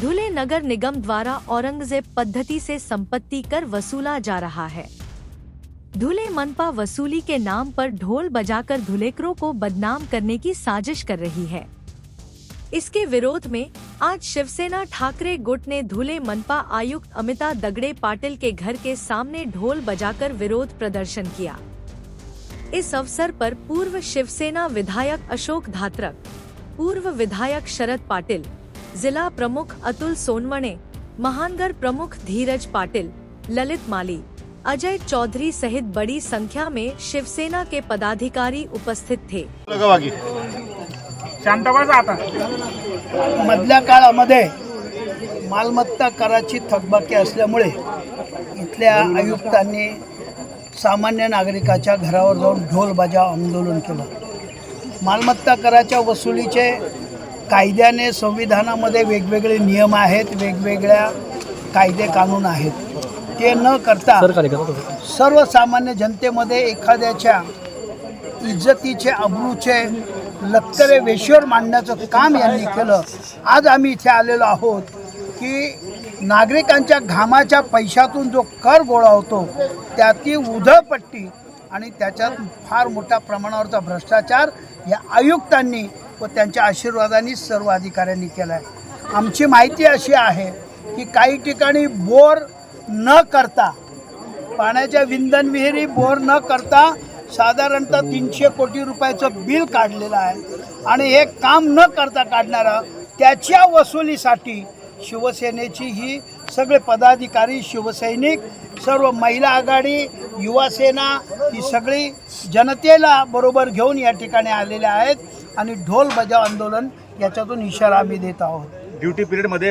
धुले नगर निगम द्वारा औरंगजेब पद्धति से संपत्ति कर वसूला जा रहा है। धुले मनपा वसूली के नाम पर ढोल बजाकर धुलेकरों को बदनाम करने की साजिश कर रही है। इसके विरोध में आज शिवसेना ठाकरे गुट ने धुले मनपा आयुक्त अमिता दगड़े पाटिल के घर के सामने ढोल बजाकर विरोध प्रदर्शन किया। इस अवसर पर पूर्व शिवसेना विधायक अशोक धात्रक, पूर्व विधायक शरद पाटिल, जिला प्रमुख अतुल सोनवणे, महानगर प्रमुख धीरज पाटिल, ललित माली, अजय चौधरी सहित बड़ी संख्या में शिवसेना के पदाधिकारी उपस्थित थे। मधल्या काळामध्ये मालमत्ता कराची थकबाकी असल्यामुळे इथल्या आयुक्तांनी सामान्य नागरिकाच्या घरावर जाऊन ढोल बजाव आंदोलन केलं। मालमत्ता कराच्या वसुलीचे कायद्याने संविधानामध्ये वेगवेगळे नियम आहेत, वेगवेगळ्या कायदे कानून आहेत। ते न करता सर्वसामान्य जनतेमध्ये एखाद्याच्या इज्जतीचे अब्रूचे लक्करे वेशीवर मांडण्याचं काम यांनी केलं। आज आम्ही इथे आलेलो आहोत की नागरिकांच्या घामाच्या पैशातून जो कर गोळा होतो त्याची उधळपट्टी आणि त्याच्यात फार मोठ्या प्रमाणावरचा भ्रष्टाचार या आयुक्तांनी व त्यांच्या आशीर्वादाने सर्व अधिकाऱ्यांनी केला आहे। आमची माहिती अशी आहे की काही ठिकाणी बोर न करता, पाण्याच्या विंधन विहिरी बोर न करता साधारणतः 300 कोटी रुपयाचं बिल काढलेलं आहे आणि हे काम न करता काढणारा त्याच्या वसुलीसाठी शिवसेनेची ही सगळे पदाधिकारी, शिवसैनिक, सर्व महिला आघाडी, युवा सेना ही सगळी जनतेला बरोबर घेऊन या ठिकाणी आलेले आहेत आणि ढोल बजाव आंदोलन याच्यातून इशारा आम्ही देत आहोत। ड्यूटी पिरियड मध्ये